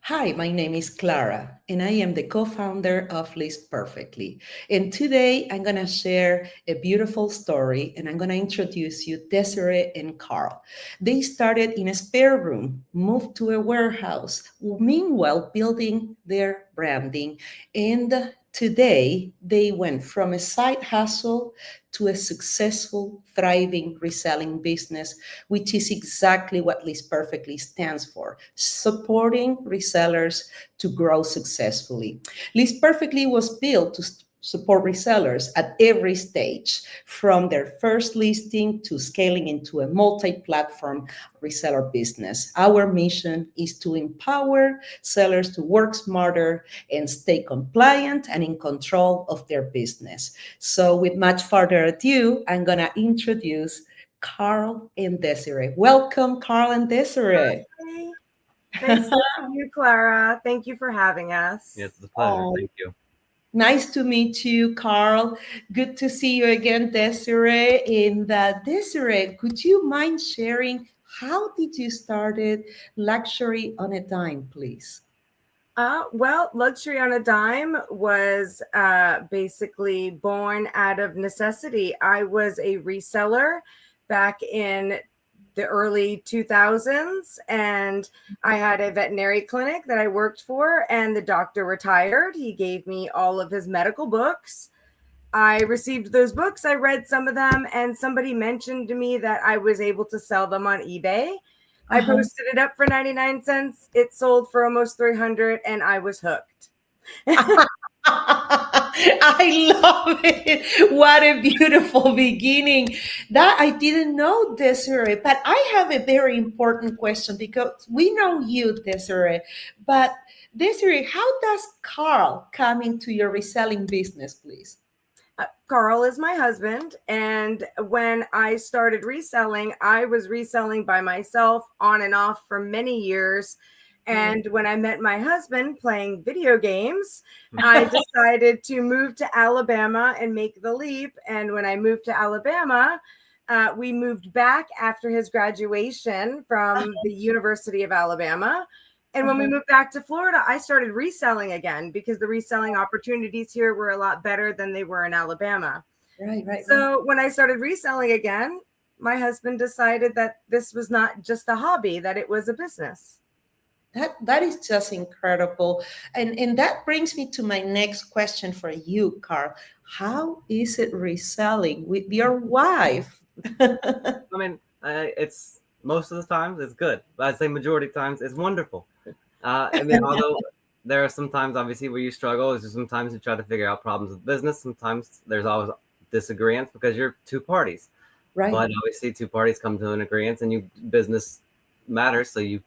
Hi, my name is Clara, and I am the co founder of List Perfectly. And today I'm going to share a beautiful story, and I'm going to introduce you Desiree and Carl. They started in a spare room, moved to a warehouse, meanwhile, building their branding. And today they went from a side hustle to a successful, thriving reselling business, which is exactly what List Perfectly stands for, supporting resellers to grow successfully. List Perfectly was built to support resellers at every stage, from their first listing to scaling into a multi platform reseller business. Our mission is to empower sellers to work smarter and stay compliant and in control of their business. So, with much further ado, I'm going to introduce Carl and Desiree. Welcome, Carl and Desiree. Hi. Thanks to you, Clara. Thank you for having us. Yes, it's a pleasure. Oh, Thank you. nice to meet you, Carl. Good to see you again, Desiree. And Desiree, could you mind sharing how did you started Luxury on a Dime, please? Well, Luxury on a Dime was basically born out of necessity. I was a reseller back in the early 2000s, and I had a veterinary clinic that I worked for, and the doctor retired. He gave me all of his medical books. I received those books. I read some of them, and somebody mentioned to me that I was able to sell them on eBay. I Uh-huh. posted it up for 99 cents. It sold for almost 300 and I was hooked. I love it. What a beautiful beginning. That I didn't know, Desiree, but I have a very important question because we know you, Desiree. But Desiree, how does Carl come into your reselling business, please? Carl is my husband. And when I started reselling, I was reselling by myself on and off for many years. Mm. And when I met my husband playing video games, I decided to move to Alabama and make the leap. And when I moved to Alabama, we moved back after his graduation from the University of Alabama. And when we Uh-huh. moved back to Florida, I started reselling again because the reselling opportunities here were a lot better than they were in Alabama. Right, right, right. So when I started reselling again, my husband decided that this was not just a hobby, that it was a business. That is just incredible. And that brings me to my next question for you, Carl. How is it reselling with your wife? I mean, it's most of the times it's good, but I'd say majority of times it's wonderful. I mean, although there are some times obviously where you struggle, is sometimes you try to figure out problems with business. Sometimes there's always disagreements because you're two parties. Right. But obviously, two parties come to an agreement, and you business matters, so you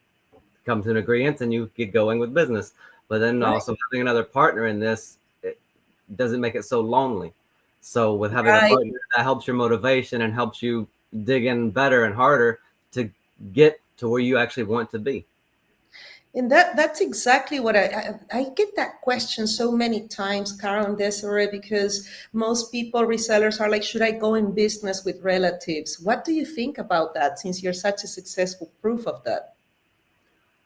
come to an agreement and you get going with business. But then Right. also having another partner in this, it doesn't make it so lonely. So with having a Right. partner, that helps your motivation and helps you dig in better and harder to get to where you actually want to be. And that's exactly what I get that question so many times, Carol and Desiree, because most people, resellers, are like, should I go in business with relatives? What do you think about that since you're such a successful proof of that?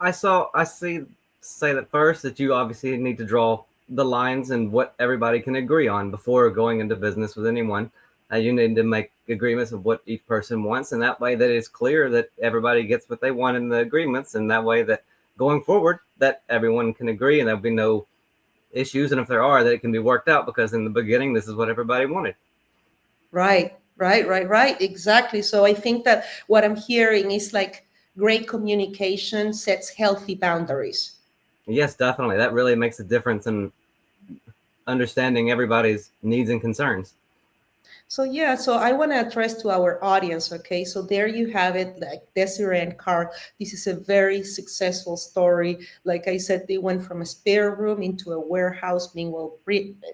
I see say that first that you obviously need to draw the lines and what everybody can agree on before going into business with anyone. You need to make agreements of what each person wants, and that way that it's clear that everybody gets what they want in the agreements, and that way that going forward that everyone can agree and there'll be no issues, and if there are, that it can be worked out because in the beginning this is what everybody wanted. Right, right, right, right. Exactly. So I think that what I'm hearing is like great communication sets healthy boundaries. Yes, definitely. That really makes a difference in understanding everybody's needs and concerns. So yeah, so I want to address to our audience, okay? So there you have it, like Desiree and Carl. This is a very successful story. Like I said, they went from a spare room into a warehouse, meanwhile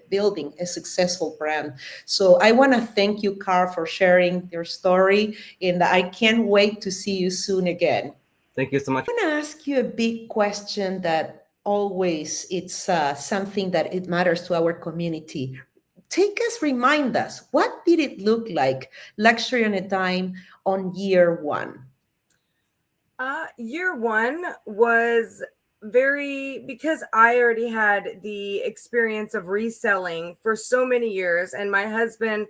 building a successful brand. So I want to thank you, Carl, for sharing your story, and I can't wait to see you soon again. Thank you so much. I want to ask you a big question that always it's something that it matters to our community. Take us, remind us, what did it look like, Luxury on a Dime, on year one? Year one was very, because I already had the experience of reselling for so many years, and my husband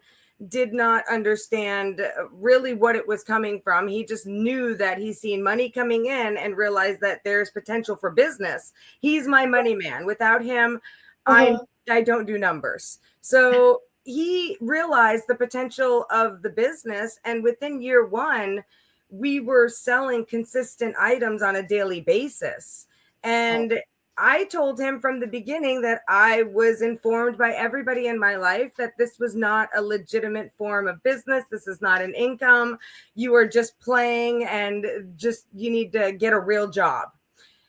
did not understand really what it was coming from. He just knew that he's seen money coming in and realized that there's potential for business. He's my money man. Without him, I Uh-huh. I don't do numbers. So he realized the potential of the business, and within year one, we were selling consistent items on a daily basis. Oh, And I told him from the beginning that I was informed by everybody in my life that this was not a legitimate form of business. This is not an income. You are just playing, and just you need to get a real job.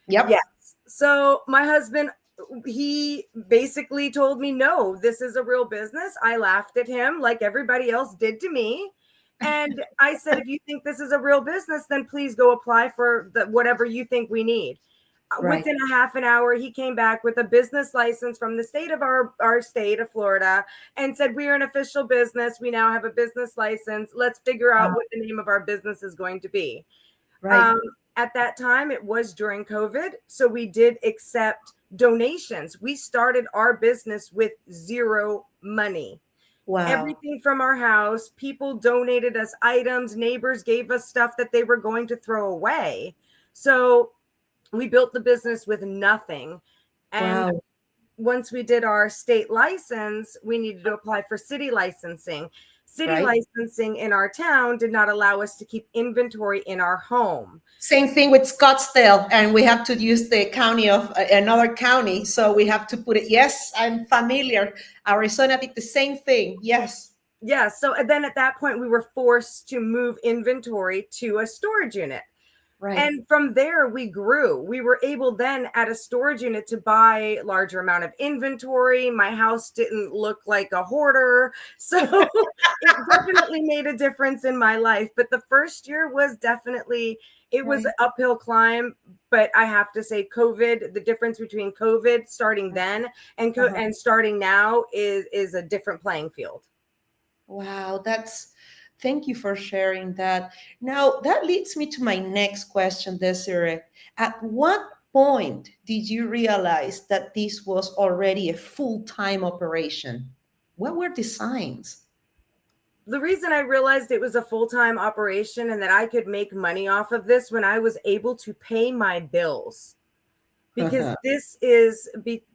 Yes. yep. So my husband, he basically told me, no, this is a real business. I laughed at him like everybody else did to me. And I said, if you think this is a real business, then please go apply for whatever you think we need. Right. Within a half an hour, he came back with a business license from the state of our state of Florida and said, we are an official business. We now have a business license. Let's figure out Wow. what the name of our business is going to be. Right. Um, at that time, it was during COVID. So we did accept donations. We started our business with zero money. Wow. Everything from our house, people donated us items, neighbors gave us stuff that they were going to throw away. So we built the business with nothing. And Wow. once we did our state license, we needed to apply for city licensing. City Right. licensing in our town did not allow us to keep inventory in our home. Same thing with Scottsdale, and we have to use the county of another county, so we have to put it. Yes, I'm familiar. Arizona did the same thing. Yes. Yeah. So and then at that point, we were forced to move inventory to a storage unit. Right. And from there, we grew. We were able then at a storage unit to buy larger amount of inventory. My house didn't look like a hoarder. So it definitely made a difference in my life. But the first year was definitely, it was an Right. uphill climb. But I have to say, COVID, the difference between COVID starting then and Uh-huh. and starting now is a different playing field. Wow, thank you for sharing that. Now, that leads me to my next question, Desiree. At what point did you realize that this was already a full-time operation? What were the signs? The reason I realized it was a full-time operation and that I could make money off of this when I was able to pay my bills. Because this is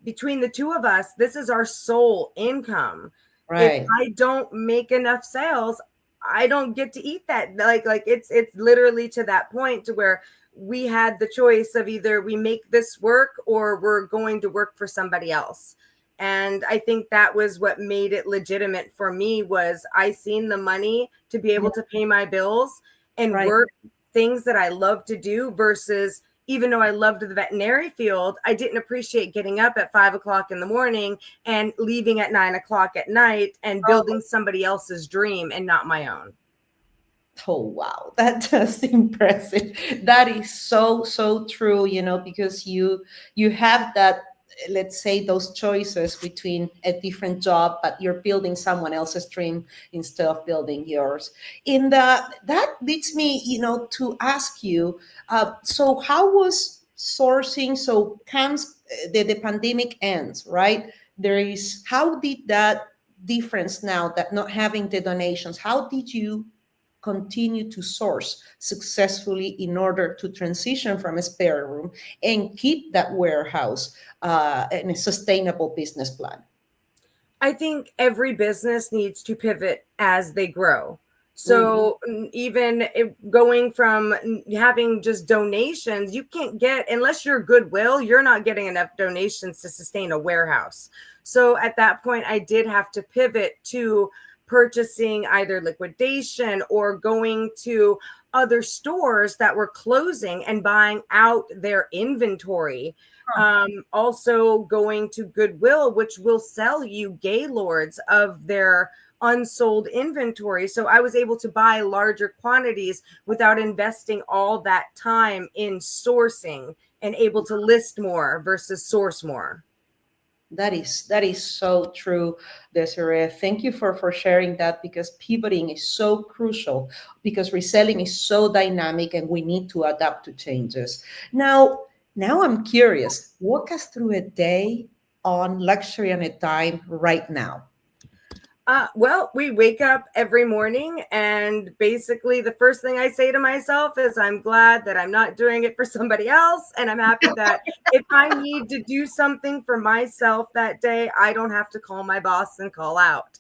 between the two of us, this is our sole income. If Right. I don't make enough sales, I don't get to eat that. Like it's literally to that point to where we had the choice of either we make this work or we're going to work for somebody else. And I think that was what made it legitimate for me was I seen the money to be Yeah. able to pay my bills and Right. work things that I love to do versus even though I loved the veterinary field, I didn't appreciate getting up at 5 o'clock in the morning and leaving at 9 o'clock at night and Oh, building somebody else's dream and not my own. oh, wow, that's just impressive. That is so, so true, because you have that, let's say, those choices between a different job, but you're building someone else's dream instead of building yours. In the That leads me, to ask you, so how was sourcing? So comes the pandemic ends, right? How did that difference now that not having the donations, how did you continue to source successfully in order to transition from a spare room and keep that warehouse in a sustainable business plan? I think every business needs to pivot as they grow. Mhm. So even going from having just donations, you can't get, unless you're Goodwill, you're not getting enough donations to sustain a warehouse. So at that point, I did have to pivot to purchasing either liquidation or going to other stores that were closing and buying out their inventory. Also going to Goodwill, which will sell you gaylords of their unsold inventory. So I was able to buy larger quantities without investing all that time in sourcing and able to list more versus source more. That is so true, Desiree. Thank you for sharing that, because pivoting is so crucial, because reselling is so dynamic and we need to adapt to changes. Now, Now I'm curious, walk us through a day on Luxury on a Dime right now. Well, we wake up every morning, and basically the first thing I say to myself is I'm glad that I'm not doing it for somebody else. And I'm happy that if I need to do something for myself that day, I don't have to call my boss and call out.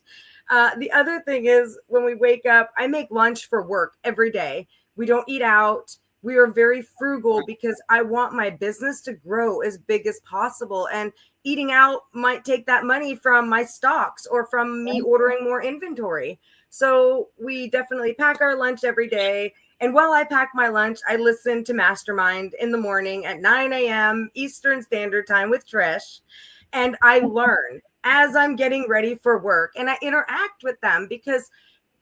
The other thing is when we wake up, I make lunch for work every day. We don't eat out. We are very frugal because I want my business to grow as big as possible. And eating out might take that money from my stocks or from me ordering more inventory. So we definitely pack our lunch every day. And while I pack my lunch, I listen to Mastermind in the morning at 9 a.m. Eastern Standard Time with Trish. And I learn as I'm getting ready for work, and I interact with them because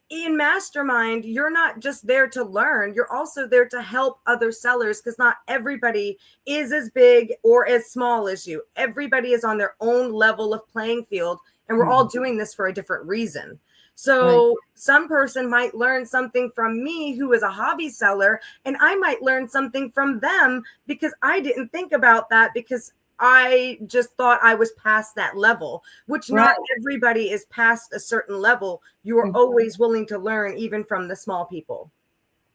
in Mastermind, you're not just there to learn, you're also there to help other sellers because not everybody is as big or as small as you. Everybody is on their own level of playing field, and we're all doing this for a different reason. Right. So some person might learn something from me who is a hobby seller, and I might learn something from them because I didn't think about that because I just thought I was past that level, which Right. not everybody is past a certain level. You are always willing to learn, even from the small people.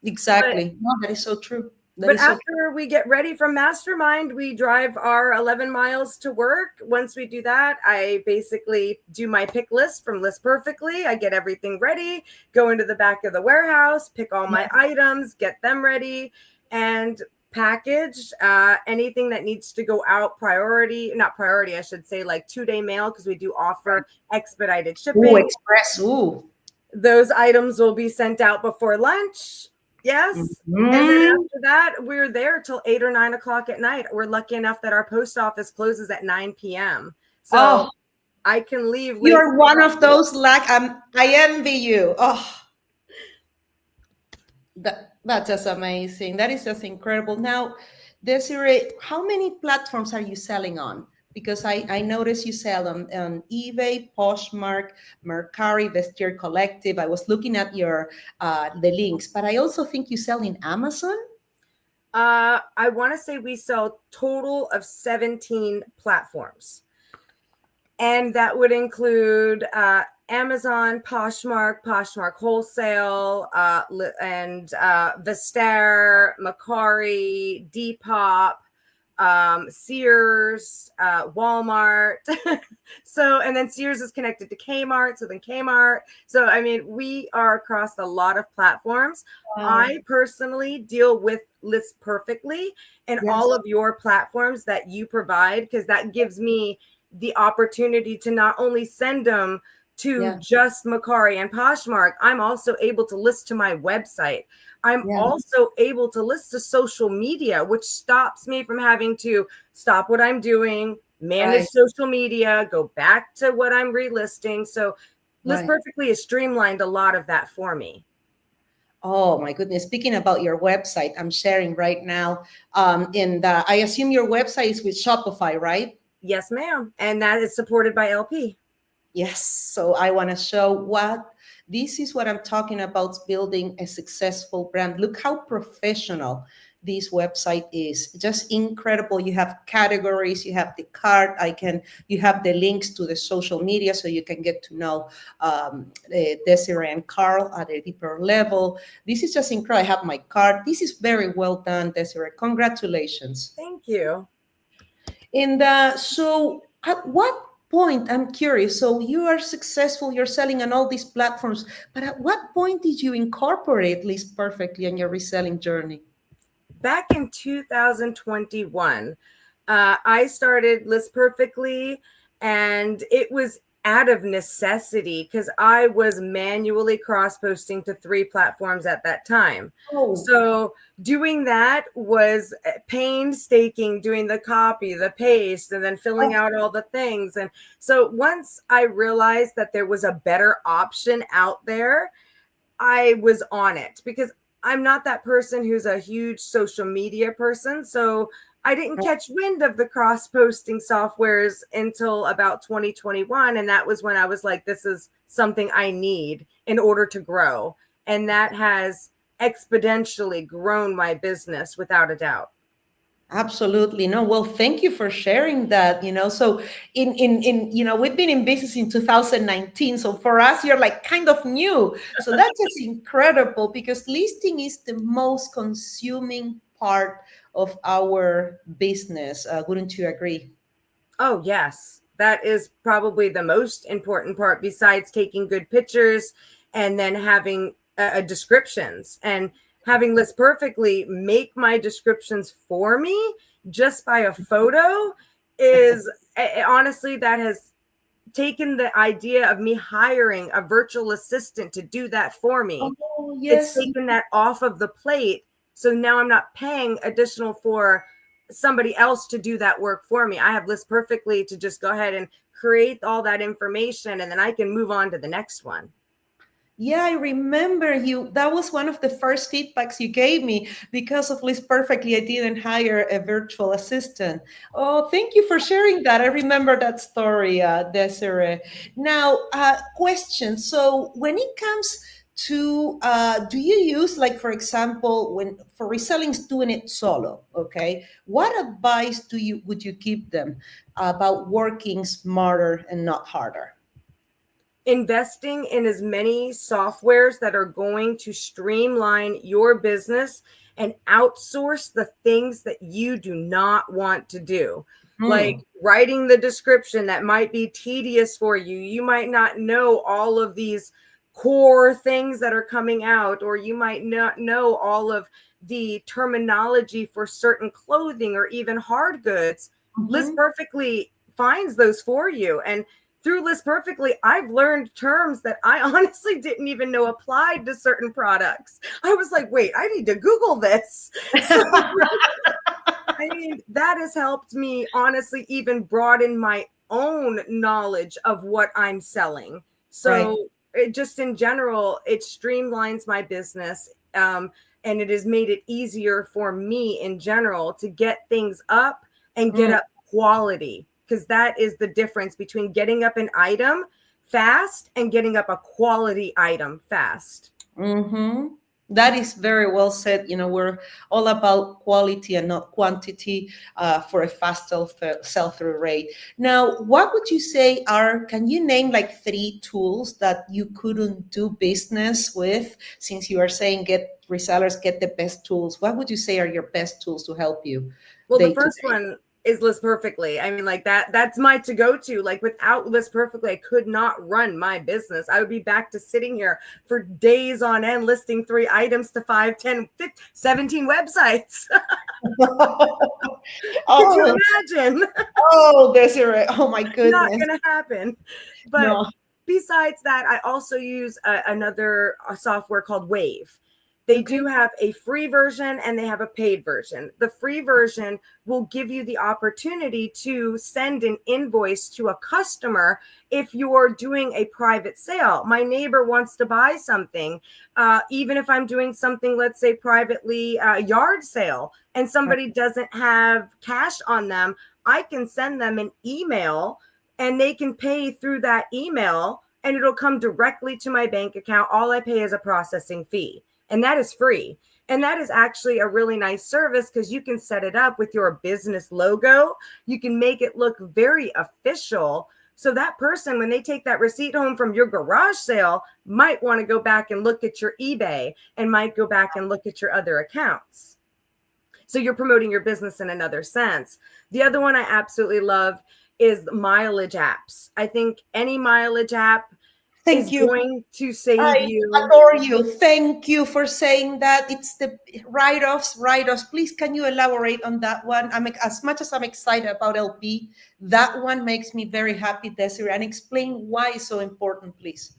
Exactly. No, that is so true. That But is so after we get ready from Mastermind, we drive our 11 miles to work. Once we do that, I basically do my pick list from List Perfectly. I get everything ready, go into the back of the warehouse, pick all my items, get them ready, and package anything that needs to go out not priority, I should say, like 2-day mail, because we do offer expedited Ooh, shipping. express. Ooh. Those items will be sent out before lunch. Yes. And then Mhm. after that, we're there till 8 or 9 o'clock at night. We're lucky enough that our post office closes at 9 p.m. So Oh, I can leave late. you're one of those like I envy you. Oh, that's just amazing. That is just incredible. Now, Desiree, how many platforms are you selling on? Because I noticed you sell on eBay, Poshmark, Mercari, Vestiaire Collective. I was looking at your the links, but I also think you sell in Amazon. I want to say we sell total of 17 platforms. And that would include Amazon, Poshmark Wholesale, and Vestaire, Mercari, Depop, Sears, Walmart. So, and then Sears is connected to Kmart. So then Kmart. So, I mean, we are across a lot of platforms. Wow. I personally deal with List Perfectly and Yes. all of your platforms that you provide, because that gives me the opportunity to not only send them to Yeah. just Mercari and Poshmark, I'm also able to list to my website. I'm Yeah. also able to list to social media, which stops me from having to stop what I'm doing, manage Right. social media, go back to what I'm relisting. So List Right. Perfectly has streamlined a lot of that for me. Oh my goodness. Speaking about your website, I'm sharing right now. I assume your website is with Shopify, right? Yes, ma'am. And that is supported by LP. Yes. So I want to show what this is what I'm talking about, building a successful brand. Look how professional this website is. Just incredible. You have categories, you have the cart, you have the links to the social media so you can get to know Desiree and Carl at a deeper level. This is just incredible. I have my cart. This is very well done, Desiree. Congratulations. Thank you. And so, at what point, I'm curious, so you are successful, you're selling on all these platforms, but at what point did you incorporate List Perfectly on your reselling journey? Back in 2021, I started List Perfectly, and it was out of necessity because I was manually cross posting to 3 platforms at that time. Oh, So doing that was painstaking, doing the copy, the paste, and then filling oh, out all the things. And so once I realized that there was a better option out there, I was on it because I'm not that person who's a huge social media person. So I didn't catch wind of the cross posting softwares until about 2021. And that was when I was like, this is something I need in order to grow. And that has exponentially grown my business without a doubt. Absolutely. No, well, thank you for sharing that. So we've been in business in 2019. So for us, you're like kind of new. So that's just incredible because listing is the most consuming part of our business. Wouldn't you agree? Oh, yes. That is probably the most important part besides taking good pictures and then having descriptions and having List Perfectly make my descriptions for me just by a photo is honestly, that has taken the idea of me hiring a virtual assistant to do that for me. Oh, It's yes. taken that off of the plate. So now I'm not paying additional for somebody else to do that work for me. I have List Perfectly to just go ahead and create all that information, and then I can move on to the next one. Yeah, I remember you. That was one of the first feedbacks you gave me. Because of List Perfectly, I didn't hire a virtual assistant. Oh, thank you for sharing that. I remember that story, Desiree. Now, question. So, when it comes to, do you use, like, for example, when for reselling, doing it solo? Okay, what advice would you give them about working smarter and not harder? Investing in as many softwares that are going to streamline your business and outsource the things that you do not want to do. Like Hmm. writing the description that might be tedious for you. You might not know all of these core things that are coming out, or you might not know all of the terminology for certain clothing or even hard goods. List Mhm. Perfectly finds those for you. And through List Perfectly, I've learned terms that I honestly didn't even know applied to certain products. I was like, wait, I need to Google this. So, I mean, that has helped me honestly even broaden my own knowledge of what I'm selling. Right. So, it just in general, it streamlines my business. And it has made it easier for me in general to get things up and get Mm. up quality, because that is the difference between getting up an item fast and getting up a quality item fast. Mm-hmm. That is very well said. We're all about quality and not quantity for a fast sell-through rate. Now, what would you say can you name like three tools that you couldn't do business with, since you are saying get resellers get the best tools? What would you say are your best tools to help you Well, the day to first day? one is List Perfectly. I mean, like that's my to go to. Like without List Perfectly, I could not run my business. I would be back to sitting here for days on end listing 3 items to 5, 10, 15, 17 websites. Could you Oh, imagine? oh, Desiree. Oh my Not goodness. going to happen. But No. besides that, I also use another software called Wave. They do Okay. have a free version and they have a paid version. The free version will give you the opportunity to send an invoice to a customer if you're doing a private sale. My neighbor wants to buy something, even if I'm doing something, let's say privately, yard sale, and Right. somebody doesn't have cash on them, I can send them an email and they can pay through that email and it'll come directly to my bank account. All I pay is a processing fee, and that is free. And that is actually a really nice service because you can set it up with your business logo. You can make it look very official. So that person, when they take that receipt home from your garage sale, might want to go back and look at your eBay and might go back and look at your other accounts. So you're promoting your business in another sense. The other one I absolutely love is mileage apps. I think any mileage app Thank is you. going to save I you. adore you. Thank you for saying that. It's the write-offs, write-offs. Please, can you elaborate on that one? As much as I'm excited about LP, that one makes me very happy, Desiree. And explain why it's so important, please.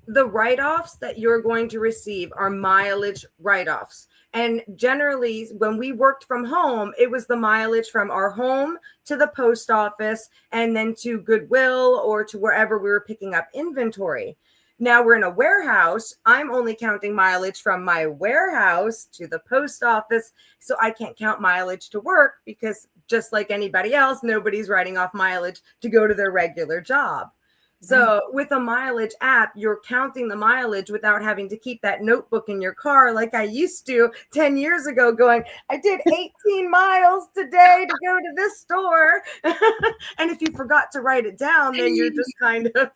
The write-offs that you're going to receive are mileage write-offs. And generally, when we worked from home, it was the mileage from our home to the post office and then to Goodwill or to wherever we were picking up inventory. Now we're in a warehouse. I'm only counting mileage from my warehouse to the post office. So I can't count mileage to work because just like anybody else, nobody's writing off mileage to go to their regular job. So with a mileage app, you're counting the mileage without having to keep that notebook in your car like I used to 10 years ago, going, I did 18 miles today to go to this store. And if you forgot to write it down, then you're just kind of.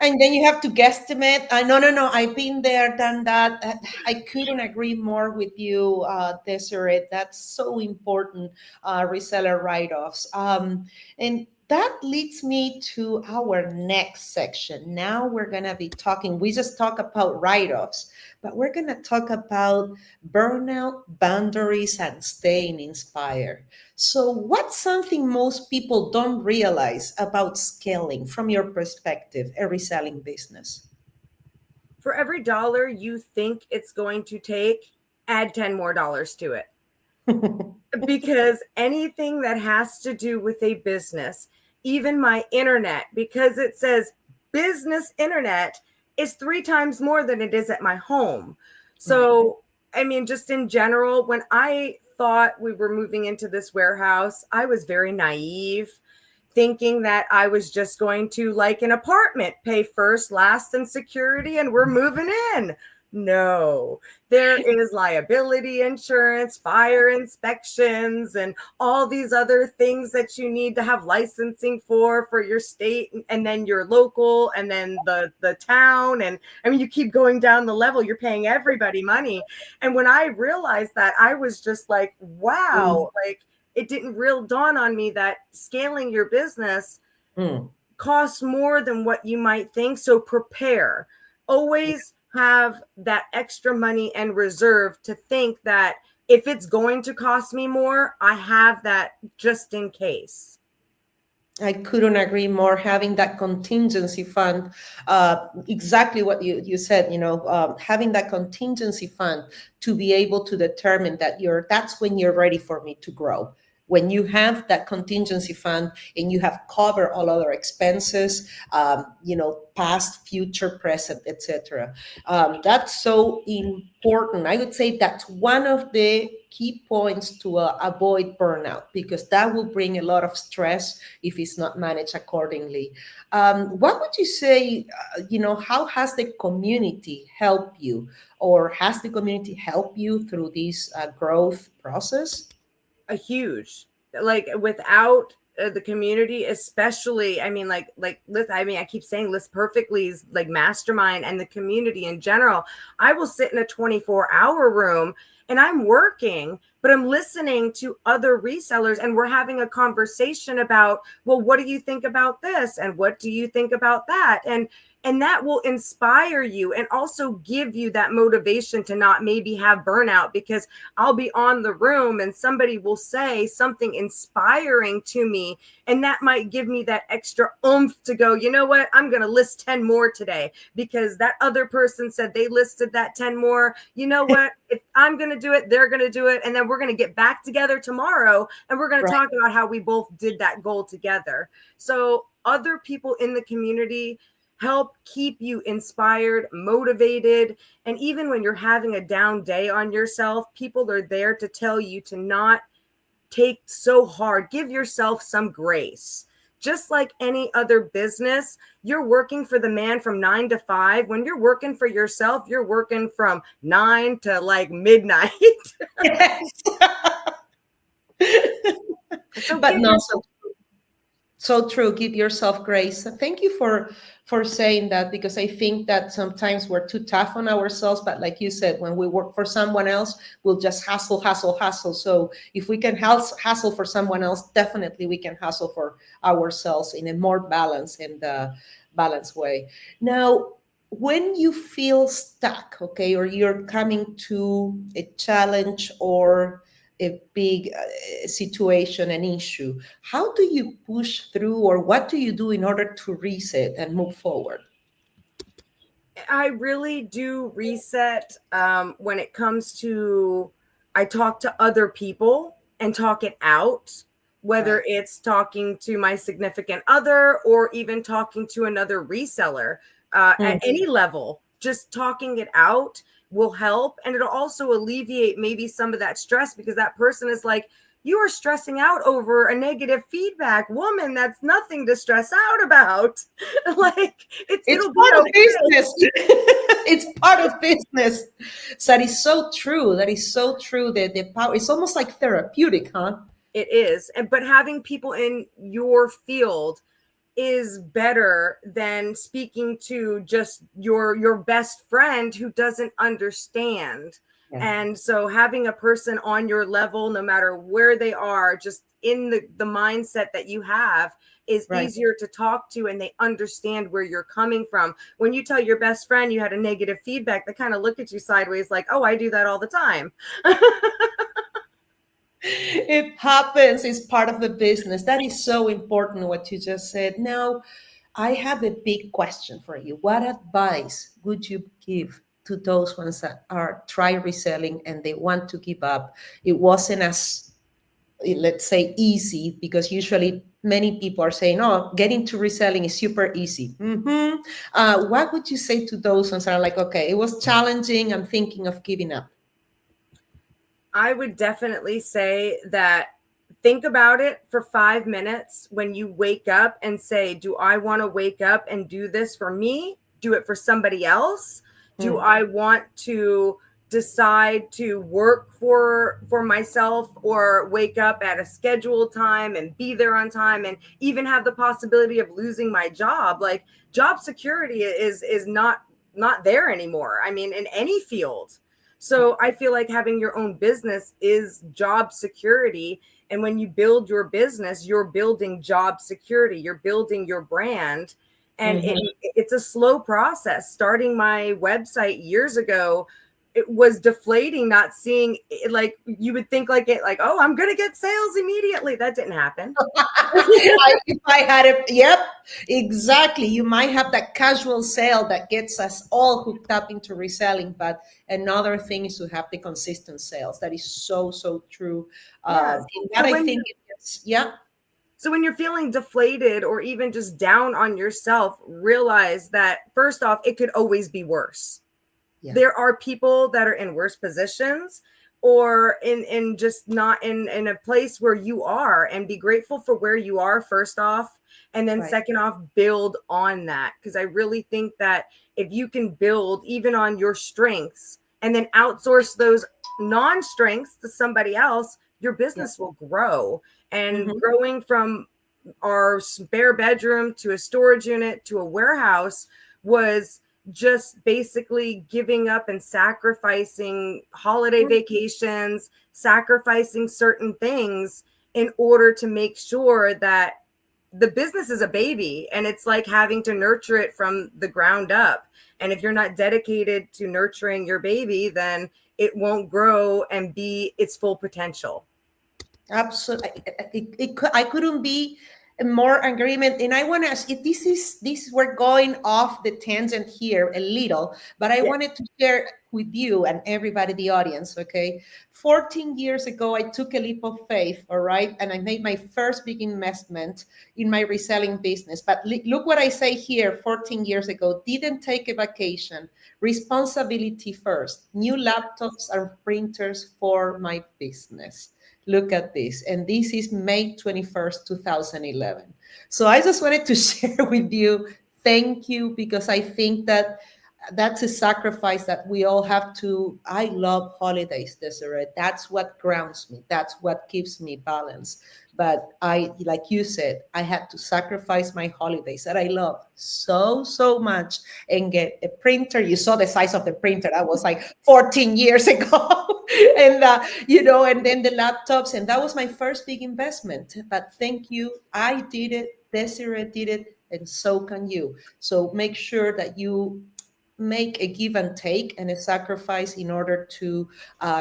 And then you have to guesstimate. No. I've been there, done that. I couldn't agree more with you, Desiree. That's so important, reseller write-offs. And that leads me to our next section. Now we're going to be talking, we just talk about write-offs, but we're going to talk about burnout, boundaries, and staying inspired. So, what's something most people don't realize about scaling from your perspective, a reselling business? For every dollar you think it's going to take, add 10 more dollars to it. Because anything that has to do with a business, even my internet, because it says business internet, is 3 times more than it is at my home. So, I mean, just in general, when I thought we were moving into this warehouse, I was very naive, thinking that I was just going to, like an apartment, pay first, last, and security, and we're moving in. No, there is liability insurance, fire inspections, and all these other things that you need to have licensing for your state, and then your local, and then the town. And I mean, you keep going down the level, you're paying everybody money. And when I realized that, I was just like, wow, like it didn't real dawn on me that scaling your business costs more than what you might think. So prepare. Always have that extra money and reserve to think that if it's going to cost me more, I have that just in case. I couldn't agree more. Having that contingency fund, exactly what you said, having that contingency fund to be able to determine that that's when you're ready for me to grow. When you have that contingency fund and you have covered all other expenses, past, future, present, etc. That's so important. I would say that's one of the key points to avoid burnout, because that will bring a lot of stress if it's not managed accordingly. What would you say, how has the community helped you, or has the community helped you through this growth process? A huge, like without the community, especially, I mean, I keep saying List Perfectly is like mastermind, and the community in general. I will sit in a 24-hour room and I'm working, but I'm listening to other resellers, and we're having a conversation about, well, what do you think about this? And what do you think about that? And that will inspire you and also give you that motivation to not maybe have burnout, because I'll be on the room and somebody will say something inspiring to me. And that might give me that extra oomph to go, you know what? I'm going to list 10 more today because that other person said they listed that 10 more. You know what? If I'm going to do it, they're going to do it. And then we're going to get back together tomorrow and we're going to talk about how we both did that goal together. So other people in the community help keep you inspired, motivated. And even when you're having a down day on yourself, people are there to tell you to not take so hard. Give yourself some grace. Just like any other business, you're working for the man from 9 to 5. When you're working for yourself, you're working from 9 to like midnight. Yes. So But no, so true. Give yourself grace. Thank you for saying that, because I think that sometimes we're too tough on ourselves. But like you said, when we work for someone else, we'll just hustle, hustle, hustle. So if we can hustle for someone else, definitely we can hustle for ourselves in a more balanced and balanced way. Now, when you feel stuck, okay, or you're coming to a challenge or a big situation, an issue, how do you push through, or what do you do in order to reset and move forward? I really do reset when it comes to, I talk to other people and talk it out, whether it's talking to my significant other or even talking to another reseller at any level. Just talking it out will help. And it'll also alleviate maybe some of that stress, because that person is like, You are stressing out over a negative feedback. Woman, that's nothing to stress out about. Like It's it'll be part of okay. business. It's part of business. So that is so true. That is so true. That the power, it's almost like therapeutic, huh? It is. But having people in your field is better than speaking to just your best friend who doesn't understand. Yeah. And so having a person on your level, no matter where they are, just in the mindset that you have, is Right. easier to talk to, and they understand where you're coming from. When you tell your best friend you had a negative feedback, they kind of look at you sideways like, oh, I do that all the time. It happens. It's part of the business. That is so important what you just said. Now, I have a big question for you. What advice would you give to those ones that are try reselling and they want to give up? It wasn't as, let's say, easy, because usually many people are saying, oh, getting to reselling is super easy. What would you say to those ones that are like, okay, it was challenging, I'm thinking of giving up? I would definitely say that think about it for 5 minutes when you wake up and say, do I want to wake up and do this for me? Do it for somebody else? Do Mm, I want to decide to work for myself, or wake up at a scheduled time and be there on time, and even have the possibility of losing my job? Like, job security is not there anymore. I mean, in any field. So I feel like having your own business is job security. And when you build your business, you're building job security, you're building your brand. And mhm. it's a slow process. Starting my website years ago, it was deflating, not seeing it. Like, you would think like it, like, oh, I'm going to get sales immediately. That didn't happen. If I had it, yep, exactly. You might have that casual sale that gets us all hooked up into reselling, but another thing is to have the consistent sales. That is so, so true. Yes. And that So I when think yeah, So when you're feeling deflated or even just down on yourself, realize that first off, it could always be worse. yeah, There are people that are in worse positions, or in just not in a place where you are, and be grateful for where you are first off, and then right. second off, build on that. Because I really think that if you can build even on your strengths and then outsource those non-strengths to somebody else, your Yeah. business will grow. And Mhm. growing from our spare bedroom to a storage unit to a warehouse was just basically giving up and sacrificing holiday vacations, sacrificing certain things in order to make sure that the business is a baby, and it's like having to nurture it from the ground up. And if you're not dedicated to nurturing your baby, then it won't grow and be its full potential. Absolutely. I couldn't be more agreement. And I want to ask, we're going off the tangent here a little, but I Yeah. wanted to share with you and everybody, the audience, okay? 14 years ago, I took a leap of faith, all right? And I made my first big investment in my reselling business. But look what I say here 14 years ago, didn't take a vacation, responsibility first, new laptops and printers for my business. Look at this. And this is May 21st, 2011. So I just wanted to share with you, thank you, because I think that that's a sacrifice that we all have to. I love holidays, Desiree. That's what grounds me. That's what keeps me balanced. But like you said, I had to sacrifice my holidays that I love so, so much and get a printer. You saw the size of the printer. That was like 14 years ago. And then the laptops. And that was my first big investment. But thank you. I did it. Desiree did it. And so can you. So make sure that you make a give and take and a sacrifice in order to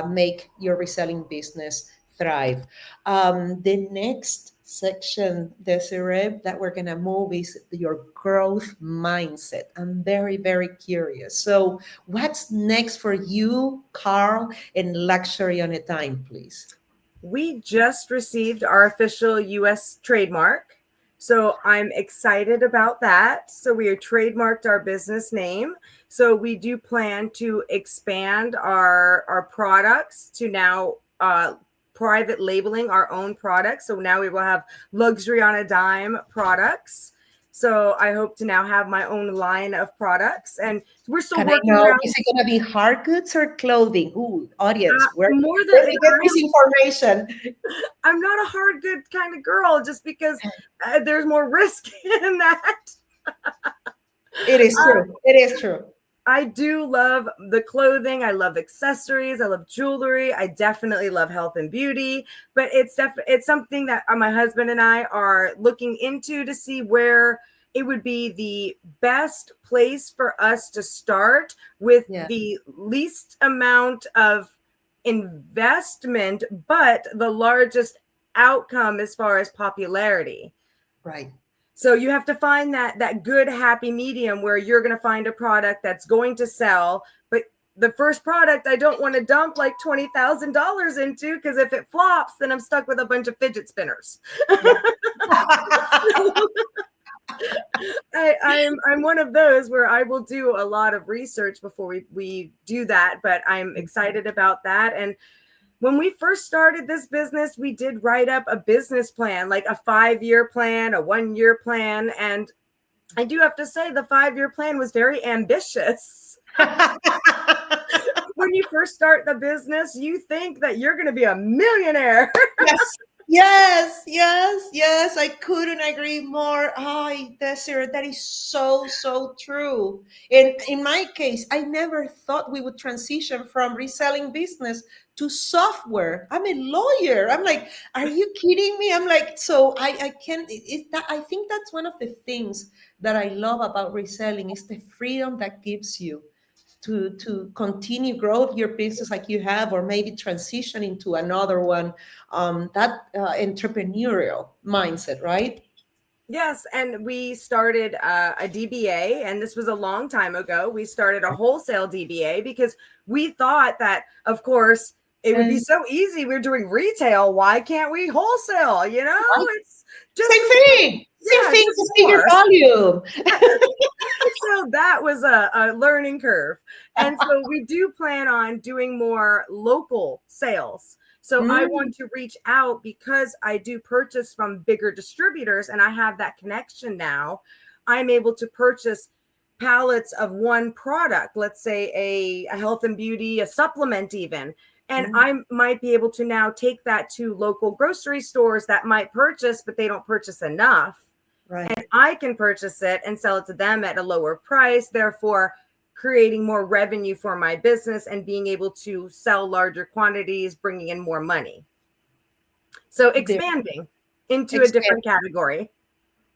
make your reselling business thrive. The next section, Desiree, that we're going to move is your growth mindset. I'm very, very curious. So, what's next for you, Carl, and Luxury on a Dime, please? We just received our official US trademark. So I'm excited about that. So we have trademarked our business name. So we do plan to expand our products to now private labeling our own products. So now we will have Luxury on a Dime products. So I hope to now have my own line of products, and we're still Can I working know, around is it going to be hard goods or clothing? Ooh, audience, more where than we get this information? I'm not a hard good kind of girl, just because there's more risk in that. It is true. It is true. I do love the clothing. I love accessories. I love jewelry. I definitely love health and beauty, but it's something that my husband and I are looking into to see where it would be the best place for us to start with Yeah. the least amount of investment, but the largest outcome as far as popularity. Right. So you have to find that good happy medium where you're going to find a product that's going to sell. But the first product I don't want to dump like $20,000 into, because if it flops, then I'm stuck with a bunch of fidget spinners. Yeah. I'm one of those where I will do a lot of research before we do that, but I'm excited about that. And when we first started this business, we did write up a business plan, like a 5-year plan, a 1-year plan. And I do have to say the 5-year plan was very ambitious. When you first start the business, you think that you're going to be a millionaire. Yes. I couldn't agree more. Ay, Desiree, that is so true. And in my case, I never thought we would transition from reselling business to software. I'm a lawyer. I'm like, are you kidding me? I'm like, so I can't. That I think that's one of the things that I love about reselling is the freedom that gives you to continue grow your business like you have, or maybe transition into another one. That entrepreneurial mindset, right? Yes, and we started a DBA, and this was a long time ago. We started a wholesale DBA because we thought that, of course, it would be And so easy. We're doing retail. Why can't we wholesale? You know, right? it's just Same thing. Same yeah, thing. just Just bigger more. volume. So that was a learning curve. And so we do plan on doing more local sales. So I Mm, want to reach out because I do purchase from bigger distributors and I have that connection now. I'm able to purchase pallets of one product, let's say a health and beauty, a supplement even. And mm, I might be able to now take that to local grocery stores that might purchase, but they don't purchase enough. right. And I can purchase it and sell it to them at a lower price, therefore creating more revenue for my business and being able to sell larger quantities, bringing in more money. So The expanding into a expand. different category.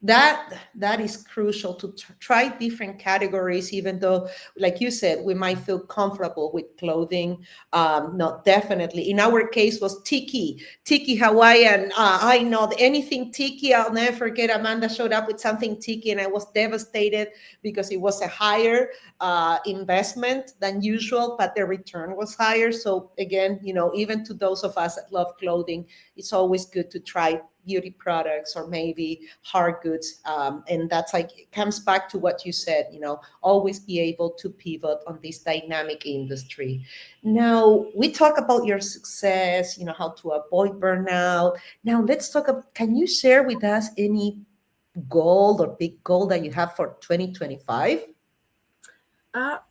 That is crucial to try different categories, even though, like you said, we might feel comfortable with clothing. Not definitely in our case was tiki Hawaiian. I know anything tiki, I'll never forget. Amanda showed up with something tiki and I was devastated because it was a higher investment than usual, but the return was higher. So again, even to those of us that love clothing, it's always good to try beauty products or maybe hard goods. And that's like, it comes back to what you said, always be able to pivot on this dynamic industry. Now, we talk about your success, how to avoid burnout. Now, let's talk about, can you share with us any goal or big goal that you have for 2025?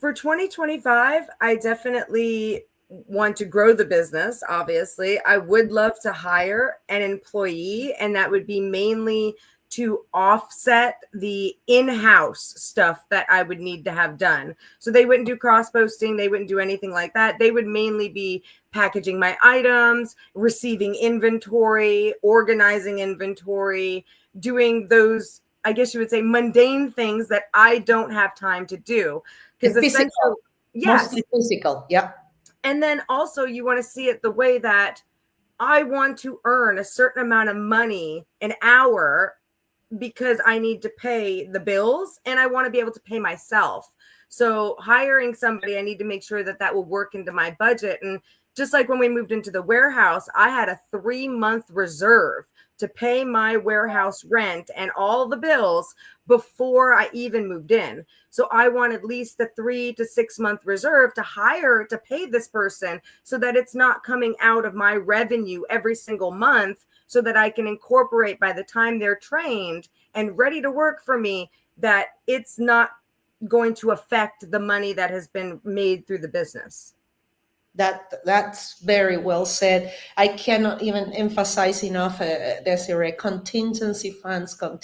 For 2025, I definitely want to grow the business. Obviously, I would love to hire an employee, and that would be mainly to offset the in-house stuff that I would need to have done. So they wouldn't do cross posting, they wouldn't do anything like that. They would mainly be packaging my items, receiving inventory, organizing inventory, doing those, I guess you would say, mundane things that I don't have time to do. Because The essentially, physical, yes. mostly physical. Yeah. And then also you want to see it the way that I want to earn a certain amount of money an hour because I need to pay the bills and I want to be able to pay myself. So hiring somebody, I need to make sure that that will work into my budget. And Just like when we moved into the warehouse, I had a 3-month reserve to pay my warehouse rent and all the bills before I even moved in. So I want at least a 3 to 6 month reserve to pay this person, so that it's not coming out of my revenue every single month, so that I can incorporate by the time they're trained and ready to work for me, that it's not going to affect the money that has been made through the business. That's very well said. I cannot even emphasize enough, Desiree. Contingency funds are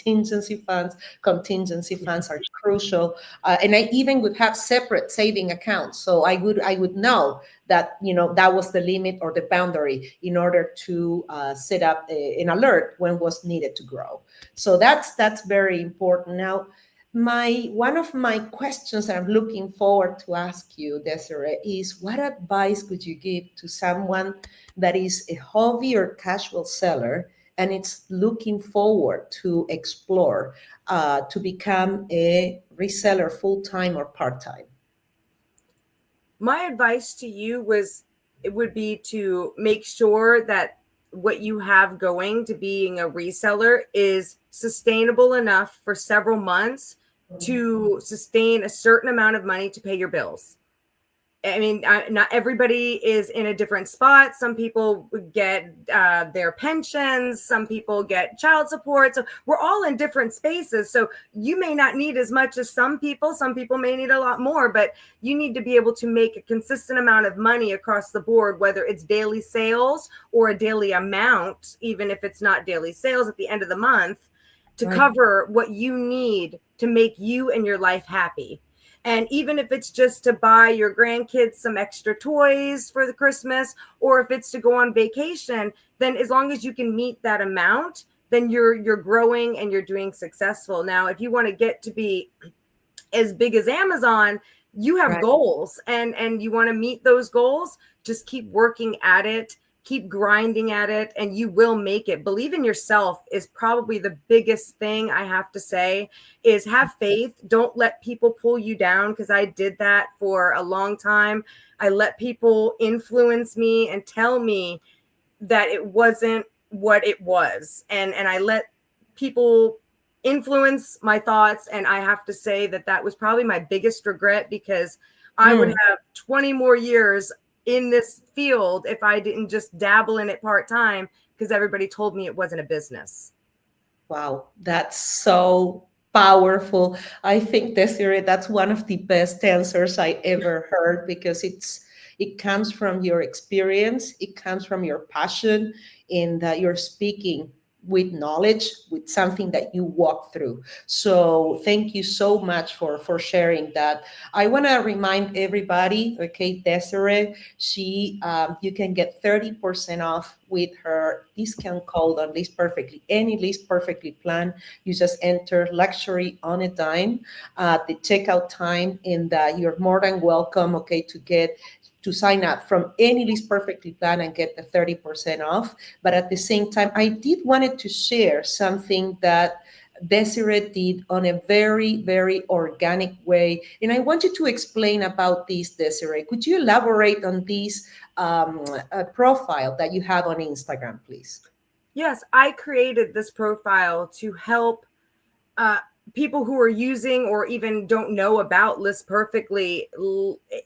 crucial, and I even would have separate saving accounts. So I would know that that was the limit or the boundary in order to set up an alert when was needed to grow. So that's very important. Now, my one of my questions that I'm looking forward to ask you, Desiree, is what advice could you give to someone that is a hobby or casual seller and it's looking forward to explore to become a reseller full time or part time? My advice to you would be to make sure that what you have going to being a reseller is sustainable enough for several months to sustain a certain amount of money to pay your bills. I mean, not everybody is in a different spot. Some people get their pensions. Some people get child support. So we're all in different spaces. So you may not need as much as some people. Some people may need a lot more, but you need to be able to make a consistent amount of money across the board, whether it's daily sales or a daily amount, even if it's not daily sales at the end of the month, to Right. cover what you need to make you and your life happy. And even if it's just to buy your grandkids some extra toys for the Christmas, or if it's to go on vacation, then as long as you can meet that amount, then you're growing and you're doing successful. Now, if you want to get to be as big as Amazon, you have Right. goals, and you want to meet those goals, just keep working at it, keep grinding at it, and you will make it. Believe in yourself is probably the biggest thing I have to say, is have faith. Don't let people pull you down, because I did that for a long time. I let people influence me and tell me that it wasn't what it was. And I let people influence my thoughts. And I have to say that that was probably my biggest regret, because I would have 20 more years in this field if I didn't just dabble in it part-time, because everybody told me it wasn't a business. Wow, that's so powerful. I think, Desiree, that's one of the best answers I ever heard, because it comes from your experience, it comes from your passion, and that you're speaking with knowledge, with something that you walk through. So thank you so much for sharing that. I want to remind everybody, okay, Desiree, you can get 30% off with her discount code on List Perfectly. Any List Perfectly plan, you just enter luxury on a dime at the checkout time, and you're more than welcome, okay, to sign up from any List Perfectly plan and get the 30% off. But at the same time, I did wanted to share something that Desiree did on a very, very organic way. And I want you to explain about this, Desiree. Could you elaborate on this profile that you have on Instagram, please? Yes, I created this profile to help people who are using or even don't know about List Perfectly,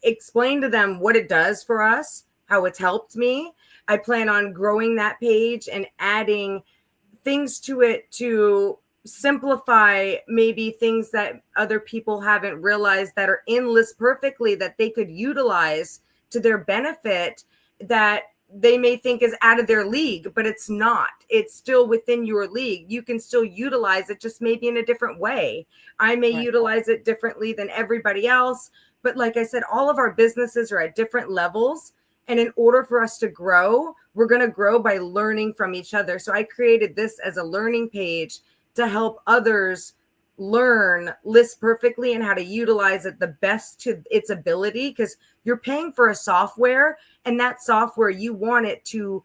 explain to them what it does for us, how it's helped me. I plan on growing that page and adding things to it to simplify maybe things that other people haven't realized that are in List Perfectly that they could utilize to their benefit, that they may think is out of their league, but it's not. It's still within your league. You can still utilize it, just maybe in a different way. I may Right. utilize it differently than everybody else. But like I said, all of our businesses are at different levels. And in order for us to grow, we're going to grow by learning from each other. So I created this as a learning page to help others learn List Perfectly and how to utilize it the best to its ability, because you're paying for a software, and that software, you want it to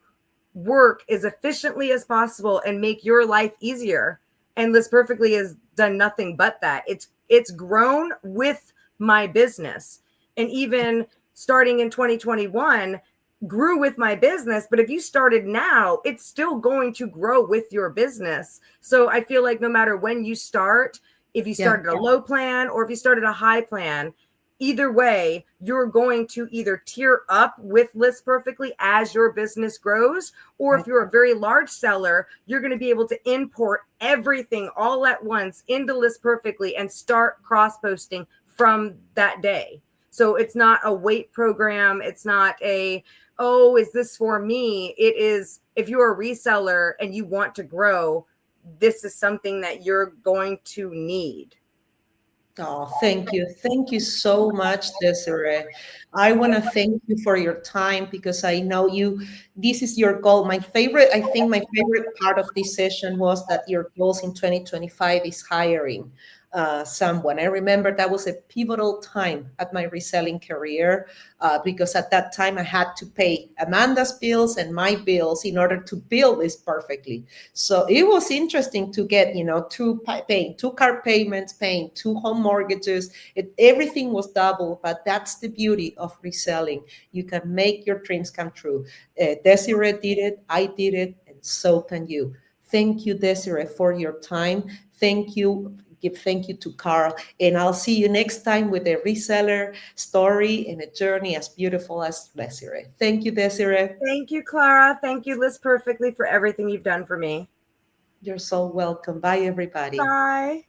work as efficiently as possible and make your life easier. And List Perfectly has done nothing but that. It's grown with my business. And even starting in 2021, grew with my business, but if you started now, it's still going to grow with your business. So I feel like no matter when you start, if you Yeah. started a low plan or if you started a high plan, either way, you're going to either tier up with List Perfectly as your business grows, or Right. if you're a very large seller, you're going to be able to import everything all at once into List Perfectly and start cross posting from that day. So it's not a wait program. It's not a, oh, is this for me? It is, if you're a reseller and you want to grow, this is something that you're going to need. Oh, thank you. Thank you so much, Desiree. I want to thank you for your time because I know you, this is your goal. I think my favorite part of this session was that your goals in 2025 is hiring someone. I remember that was a pivotal time at my reselling career because at that time I had to pay Amanda's bills and my bills in order to build this perfectly. So it was interesting to get, paying two car payments, paying two home mortgages. Everything was double, but that's the beauty of reselling. You can make your dreams come true. Desiree did it, I did it, and so can you. Thank you, Desiree, for your time. Thank you. Give thank you to Carl, and I'll see you next time with a reseller story and a journey as beautiful as Desiree. Thank you, Desiree. Thank you, Clara. Thank you, List Perfectly, for everything you've done for me. You're so welcome. Bye, everybody. Bye.